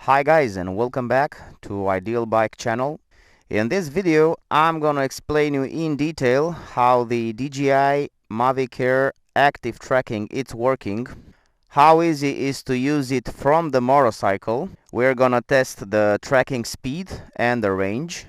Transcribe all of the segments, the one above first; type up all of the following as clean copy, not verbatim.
Hi guys, and welcome back to Ideal Bike channel. In this video I'm gonna explain you in detail how the DJI Mavic Air active tracking is working, how easy is to use it from the motorcycle. We're gonna test the tracking speed and the range.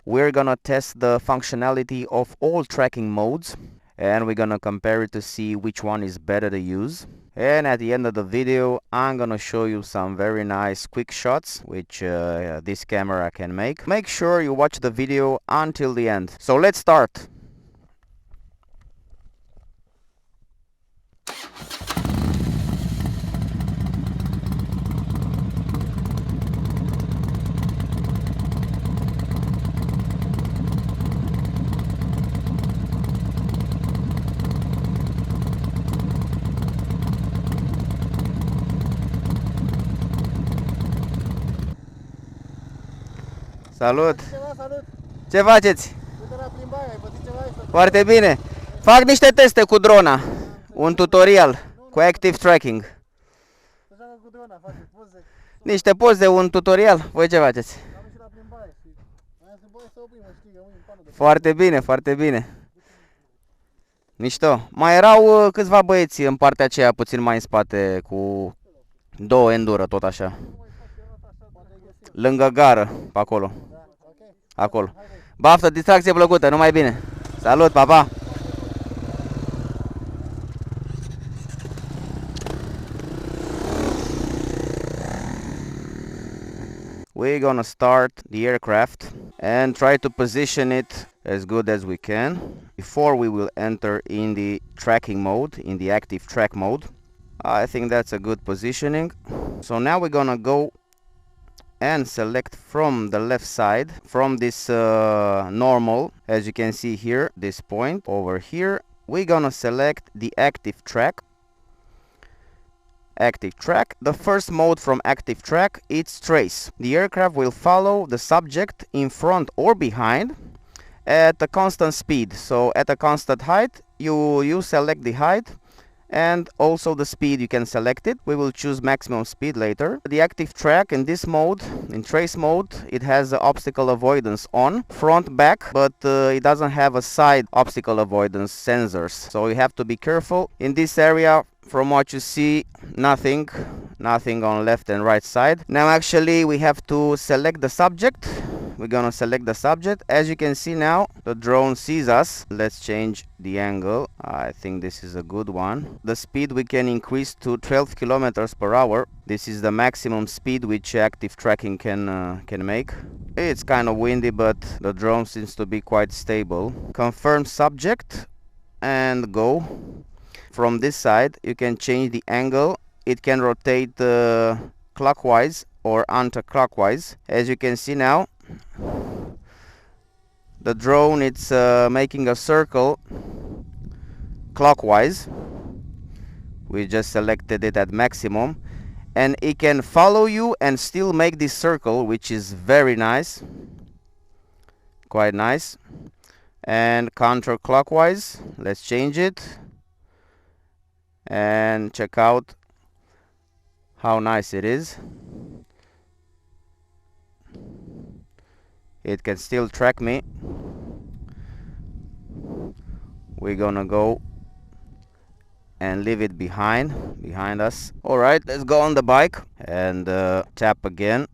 We're gonna test the functionality of all tracking modes, and we're gonna compare it to see which one is better to use. And at the end of the video I'm gonna show you some very nice quick shots which this camera can make. Make sure you watch the video until the end. So let's start. Salut! Salut! Ce faceți? Uite la plimbare, ai pățit ceva? Foarte bine! Fac niște teste cu drona. Un tutorial cu active tracking. Să joacă cu drona, face poze. Niște poze, un tutorial. Voi ce faceți? Am ieșit la plimbare și mai să băi să oprim, știi, rămâi în pană de... Foarte bine, foarte bine. Mișto. Mai erau câțiva băieți în partea aceea, puțin mai în spate, cu două endură, tot așa. Lângă gară, pe acolo. Acolo. Baftă, distracție plăcută, numai bine. Salut, pa, pa! We're gonna start the aircraft and try to position it as good as we can before we will enter in the tracking mode, in the active track mode. I think that's a good positioning. So now we're gonna go and select from the left side, from this normal, as you can see here, this point over here. We're gonna select the active track. Active track. The first mode from active track, it's trace. The aircraft will follow the subject in front or behind at a constant speed. So at a constant height, you select the height, and also the speed you can select it. We will choose maximum speed later. The active track in this mode, in trace mode, it has the obstacle avoidance on front back, but it doesn't have a side obstacle avoidance sensors, so you have to be careful in this area. From what you see, nothing on left and right side. Now actually we have to select the subject. We're gonna select the subject. As you can see now, the drone sees us. Let's change the angle. I think this is a good one. The speed we can increase to 12 kilometers per hour. This is the maximum speed which active tracking can make. It's kind of windy, but the drone seems to be quite stable. Confirm subject and go. From this side you can change the angle. It can rotate clockwise or anti-clockwise. As you can see now, the drone, it's making a circle clockwise. We just selected it at maximum, and it can follow you and still make this circle, which is very nice, quite nice. And counterclockwise, let's change it and check out how nice it is. It can still track me. We're gonna go and leave it behind us. Alright, let's go on the bike and tap again.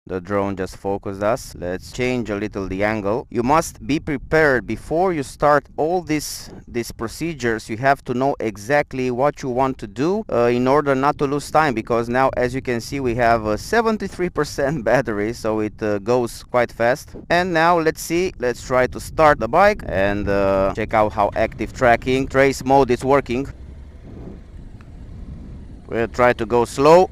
The drone just focused us. Let's change a little the angle. You must be prepared before you start all these procedures. You have to know exactly what you want to do in order not to lose time, because now, as you can see, we have a 73% battery, so it goes quite fast. And now let's try to start the bike and check out how active tracking trace mode is working. We'll try to go slow.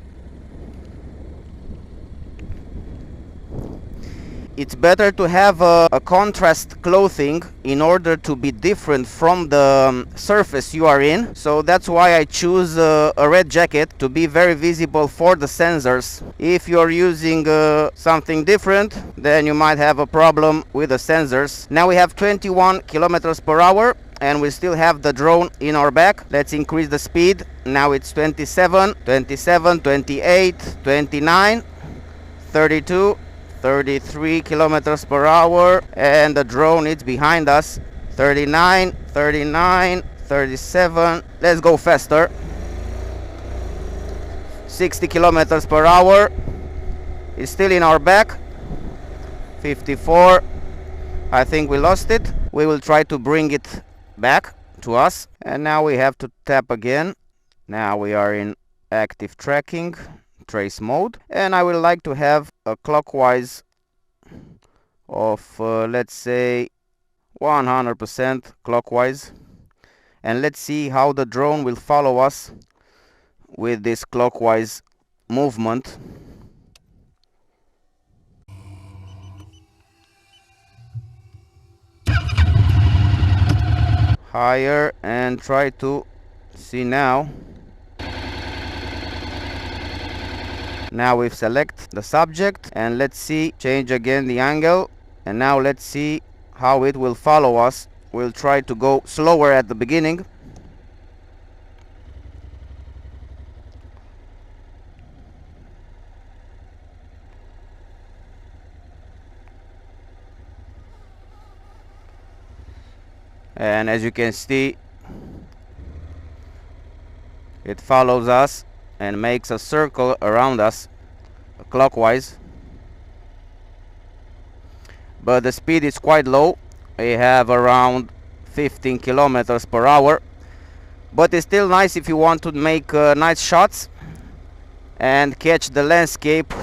It's better to have a contrast clothing in order to be different from the surface you are in. So that's why I choose a red jacket to be very visible for the sensors. If you're using something different, then you might have a problem with the sensors. Now we have 21 kilometers per hour and we still have the drone in our back. Let's increase the speed. Now it's 27, 28, 29. 32, 33 kilometers per hour, and the drone is behind us. 39, 39, 37. Let's go faster. 60 kilometers per hour. It's still in our back. 54. I think we lost it. We will try to bring it back to us. And now we have to tap again. Now we are in active tracking, trace mode. And I would like to have a clockwise of, let's say, 100% clockwise. And let's see how the drone will follow us with this clockwise movement. Higher and try to see now. Now we've select the subject and let's see, change again the angle, and now let's see how it will follow us. We'll try to go slower at the beginning. And as you can see, it follows us and makes a circle around us clockwise. But the speed is quite low. We have around 15 kilometers per hour. But it's still nice if you want to make nice shots and catch the landscape.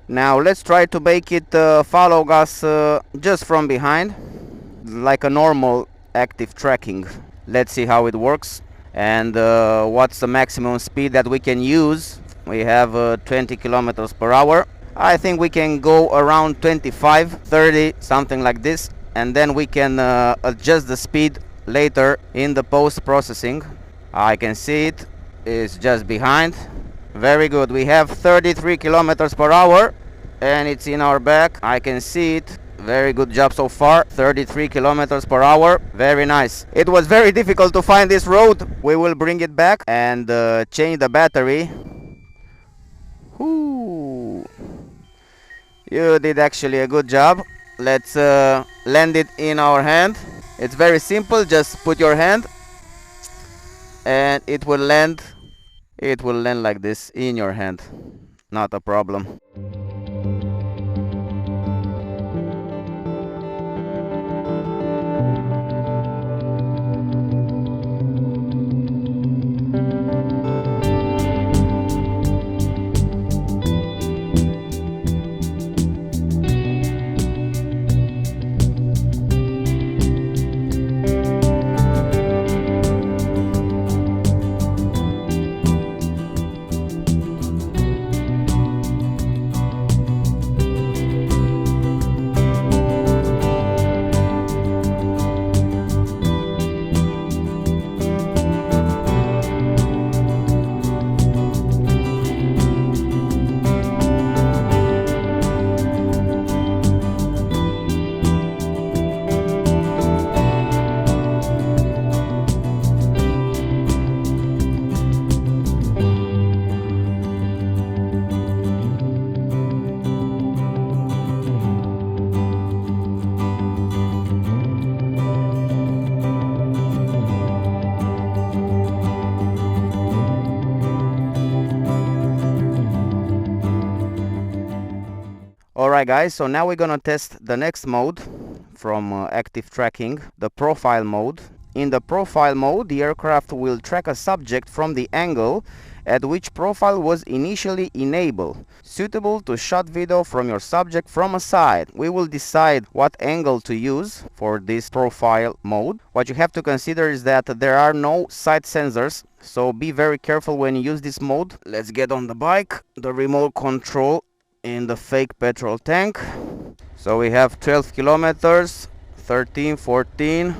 Now let's try to make it follow us just from behind, like a normal active tracking. Let's see how it works and what's the maximum speed that we can use. We have 20 kilometers per hour. I think we can go around 25, 30, something like this, and then we can adjust the speed later in the post-processing. I can see it is just behind. Very good. We have 33 kilometers per hour and it's in our back. I can see it. Very good job so far. 33 kilometers per hour. Very nice. It was very difficult to find this road. We will bring it back and change the battery. Ooh. You did actually a good job. Let's land it in our hand. It's very simple. Just put your hand and it will land. It will land like this in your hand. Not a problem. Alright guys, so now we're gonna test the next mode from active tracking, the profile mode. In the profile mode, the aircraft will track a subject from the angle at which profile was initially enabled, suitable to shot video from your subject from a side. We will decide what angle to use for this profile mode. What you have to consider is that there are no side sensors, so be very careful when you use this mode. Let's get on the bike, the remote control in the fake petrol tank. So we have 12 kilometers, 13, 14.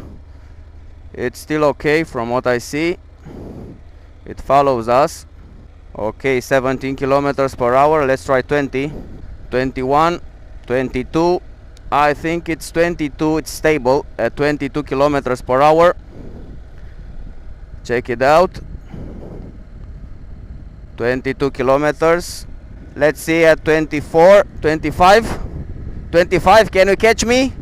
It's still okay from what I see. It follows us. Okay, 17 kilometers per hour. Let's try 20, 21, 22. I think it's 22. It's stable at 22 kilometers per hour. Check it out. 22 kilometers. Let's see at 24, 25, 25. Can you catch me?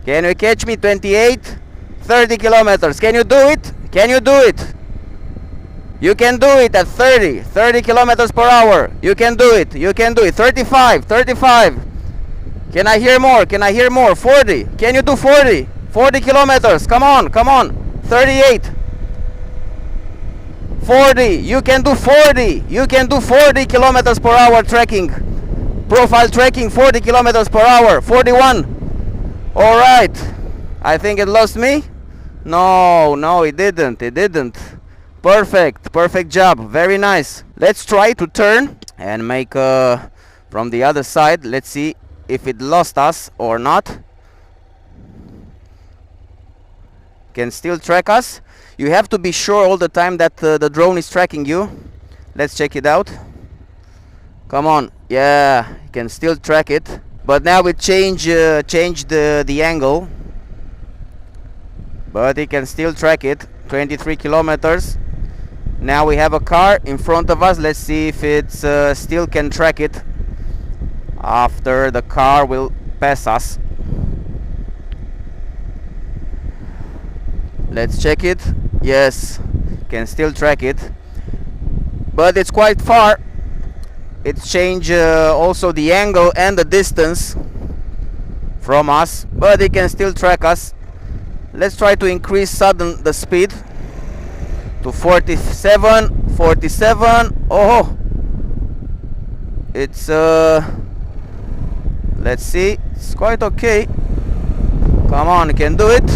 Can you catch me? 28, 30 kilometers. Can you do it? Can you do it? You can do it at 30 kilometers per hour. You can do it. You can do it. 35, 35. Can I hear more? Can I hear more? 40. Can you do 40? 40 kilometers. Come on, come on. 38. 40. You can do 40. You can do 40 kilometers per hour trekking. Profile trekking, 40 kilometers per hour. 41. All right. I think it lost me. No, no, it didn't. It didn't. Perfect. Perfect job. Very nice. Let's try to turn and make from the other side. Let's see if it lost us or not. Can still track us. You have to be sure all the time that the drone is tracking you. Let's check it out. Come on. Yeah, you can still track it. But now it changed the angle. But it can still track it. 23 kilometers. Now we have a car in front of us. Let's see if it still can track it after the car will pass us. Let's check it. Yes, can still track it, but it's quite far. It's changed also the angle and the distance from us, but it can still track us. Let's try to increase sudden the speed to 47, 47. Oh, it's let's see, it's quite okay. Come on, you can do it.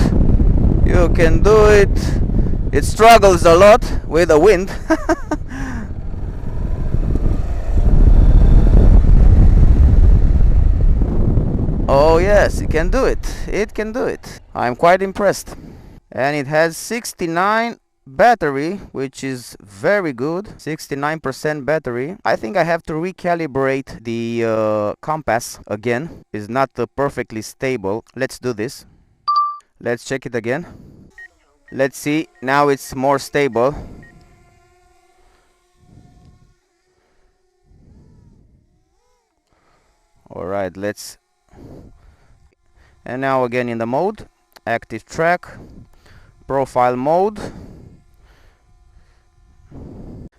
You can do it. It struggles a lot with the wind. Oh yes, it can do it. It can do it. I'm quite impressed. And it has 69 battery, which is very good. 69% battery. I think I have to recalibrate the compass again. It's not perfectly stable. Let's do this. Let's check it again. Let's see. Now it's more stable. Alright, let's... And now again in the mode. Active track. Profile mode.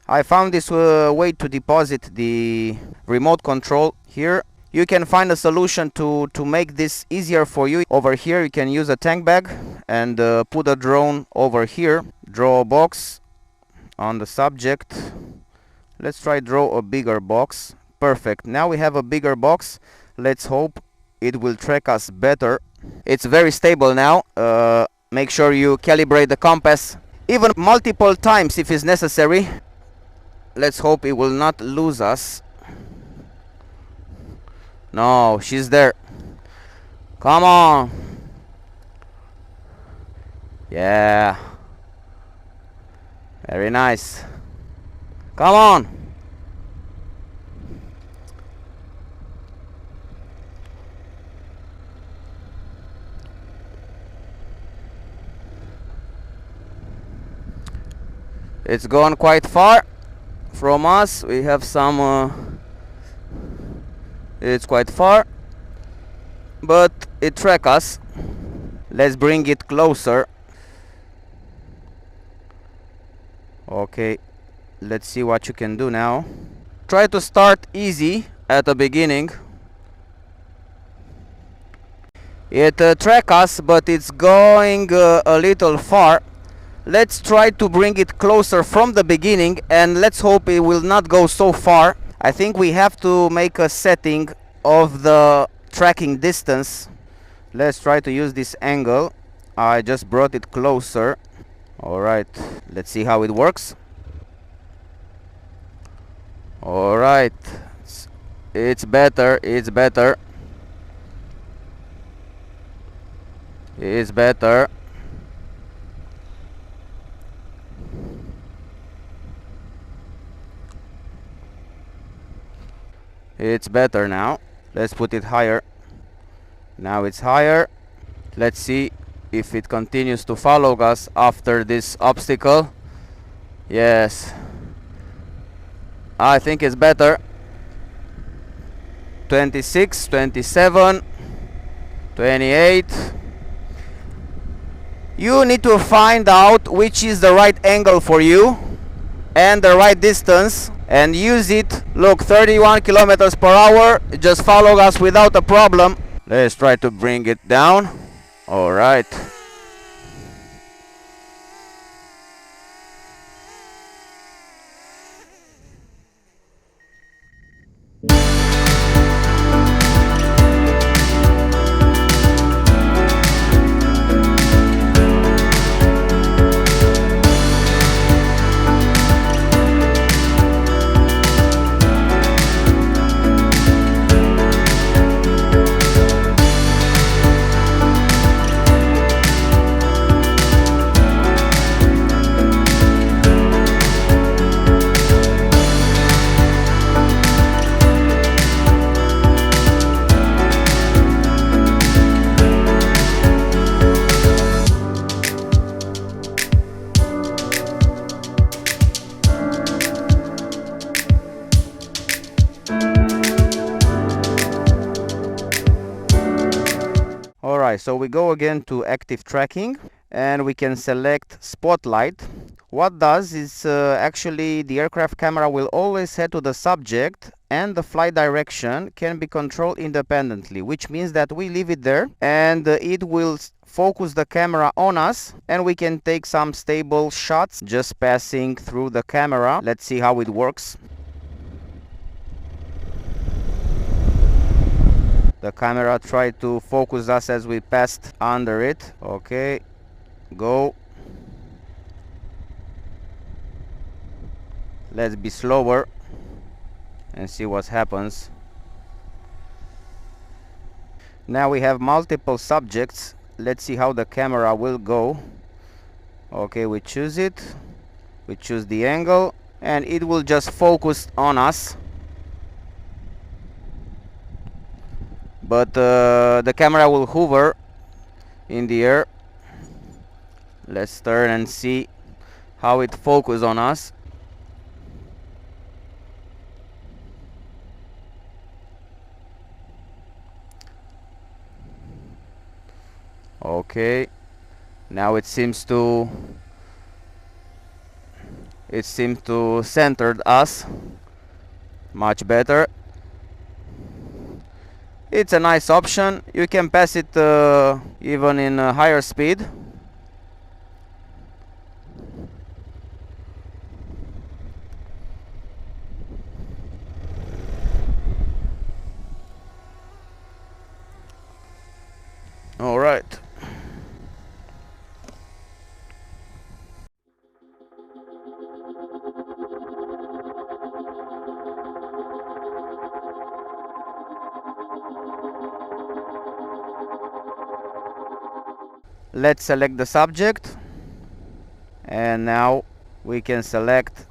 I found this way to deposit the remote control here. You can find a solution to make this easier for you. Over here you can use a tank bag and put a drone over here. Draw a box on the subject. Let's try draw a bigger box. Perfect. Now we have a bigger box. Let's hope it will track us better. It's very stable now. Make sure you calibrate the compass even multiple times if it's necessary. Let's hope it will not lose us. No, she's there. Come on. Yeah. Very nice. Come on. It's gone quite far from us. We have some it's quite far, but it tracks us. Let's bring it closer. Okay, let's see what you can do now. Try to start easy at the beginning. It tracks us, but it's going a little far. Let's try to bring it closer from the beginning, and let's hope it will not go so far. I think we have to make a setting of the tracking distance. Let's try to use this angle. I just brought it closer. Alright, let's see how it works. Alright, it's better, it's better. It's better. It's better now. Let's put it higher. Now it's higher. Let's see if it continues to follow us after this obstacle. Yes, I think it's better. 26, 27, 28. You need to find out which is the right angle for you and the right distance and use it. Look, 31 kilometers per hour. Just follow us without a problem. Let's try to bring it down. All right. Alright, so we go again to active tracking and we can select spotlight. What does is actually the aircraft camera will always head to the subject and the flight direction can be controlled independently, which means that we leave it there and it will focus the camera on us and we can take some stable shots just passing through the camera. Let's see how it works. The camera tried to focus us as we passed under it. Okay, go. Let's be slower and see what happens. Now we have multiple subjects. Let's see how the camera will go. Okay, we choose it. We choose the angle and it will just focus on us. But the camera will hover in the air. Let's turn and see how it focuses on us. Okay, now it seems to center us much better. It's a nice option. You can pass it even in higher speed. All right. Let's select the subject and now we can select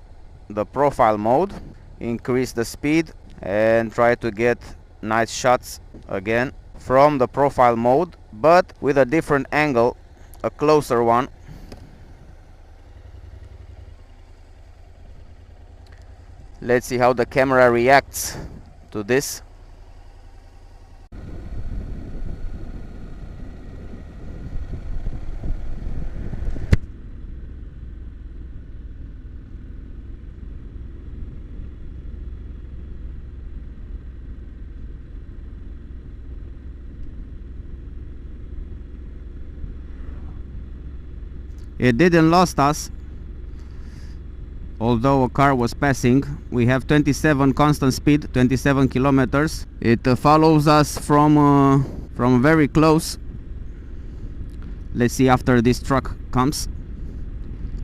the profile mode, increase the speed and try to get nice shots again from the profile mode, but with a different angle, a closer one. Let's see how the camera reacts to this. It didn't lost us, although a car was passing. We have 27 constant speed, 27 kilometers. It follows us from very close. Let's see after this truck comes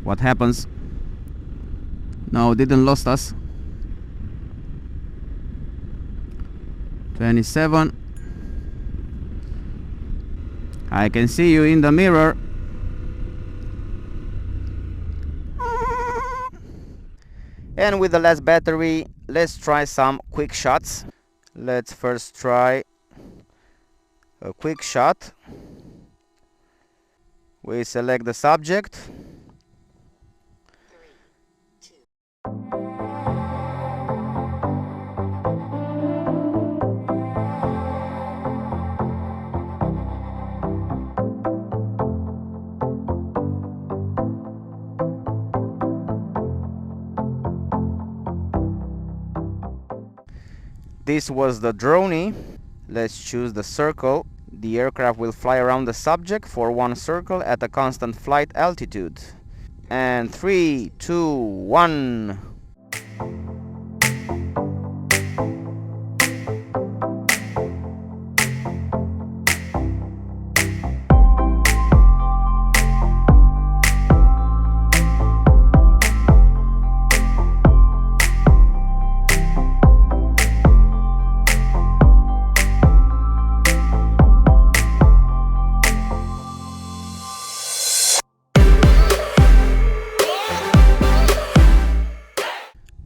what happens. No, it didn't lost us. 27. I can see you in the mirror. And with the last battery, let's try some quick shots. Let's first try a quick shot. We select the subject. 3, 2. This was the Dronie. Let's choose the circle. The aircraft will fly around the subject for one circle at a constant flight altitude. And 3, 2, 1.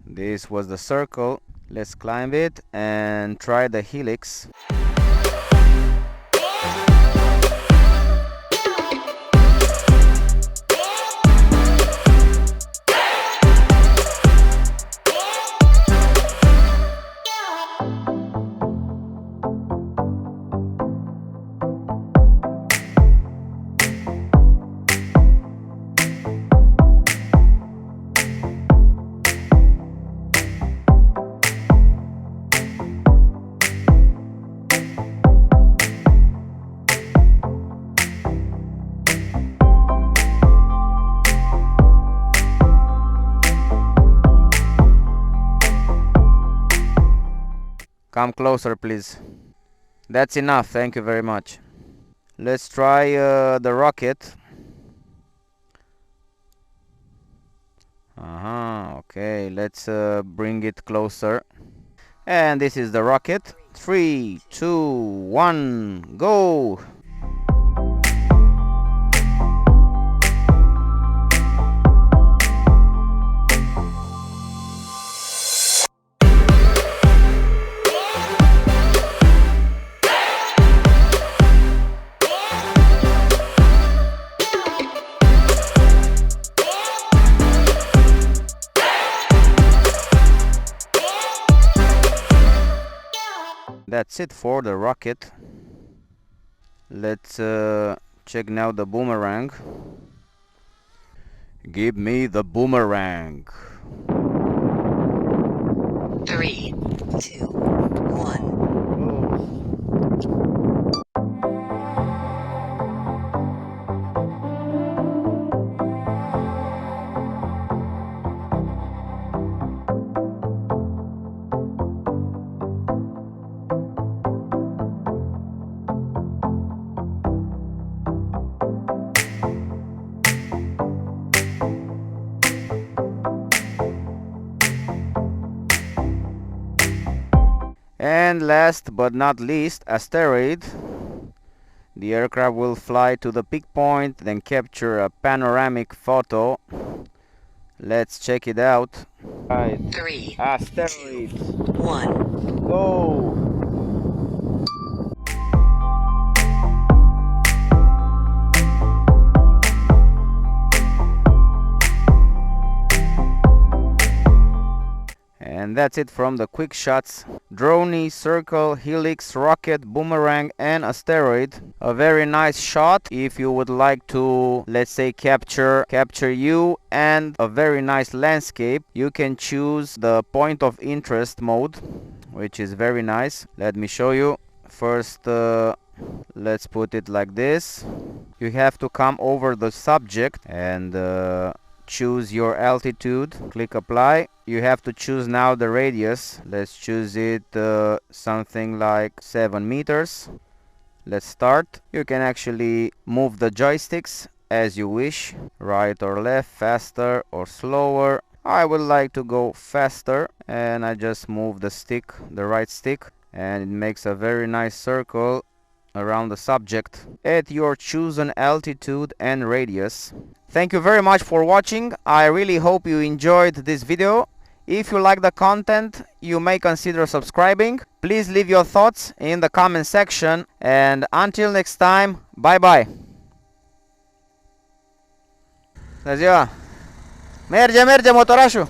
This was the circle. Let's climb it and try the Helix. Come closer, please. That's enough, thank you very much. Let's try the rocket. Okay, let's bring it closer. And this is the rocket. 3, 2, 1, go! That's it for the rocket. Let's check now the boomerang. Give me the boomerang. 3, 2, 1. And last but not least, Asteroid. The aircraft will fly to the peak point, then capture a panoramic photo. Let's check it out. Right. 3, Asteroid. 2, 1. Go! And that's it from the quick shots. Dronie, circle, Helix, rocket, boomerang and Asteroid. A very nice shot if you would like to, let's say, capture you and a very nice landscape. You can choose the point of interest mode, which is very nice. Let me show you. First, let's put it like this. You have to come over the subject and choose your altitude. Click apply. You have to choose now the radius. Let's choose it something like 7 meters. Let's start. You can actually move the joysticks as you wish, right or left, faster or slower. I would like to go faster, and I just move the stick, the right stick, and it makes a very nice circle around the subject at your chosen altitude and radius. Thank you very much for watching. I really hope you enjoyed this video. If you like the content, you may consider subscribing. Please leave your thoughts in the comment section, and until next time, bye bye. Bună ziua! Merge motorașul!